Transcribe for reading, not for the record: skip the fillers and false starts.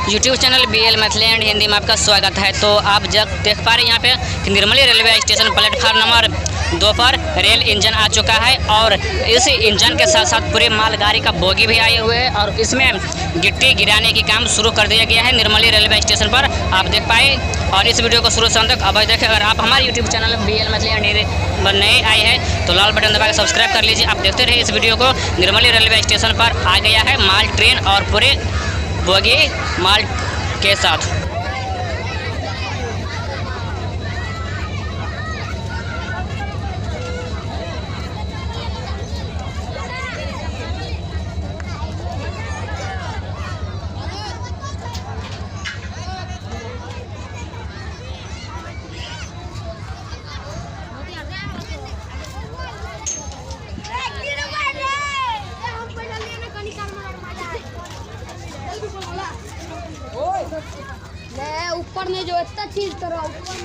YouTube channel BL Maithili and Hindi में आपका स्वागत है। तो आप जब देख पा रहे हैं यहाँ पे कि Nirmali railway station platform number 2 पर रेल इंजन आ चुका है और इस इंजन के साथ साथ पूरे मालगाड़ी का बोगी भी आए हुए हैं और इसमें गिट्टी गिराने की काम शुरू कर दिया गया है निर्मली रेलवे स्टेशन पर। आप देख पाए और इस वीडियो को शुरू से अंत तक अब देखें। अगर आप हमारे YouTube channel BL Maithili and Hindi पर नए आए हैं तो लाल बटन दबा के सब्सक्राइब कर लीजिए। आप देखते रहिए इस वीडियो को। निर्मली रेलवे स्टेशन पर आ गया है माल ट्रेन और पूरे बोगी माल के साथ। ऊपर में जो इतना चीज करो ऊपर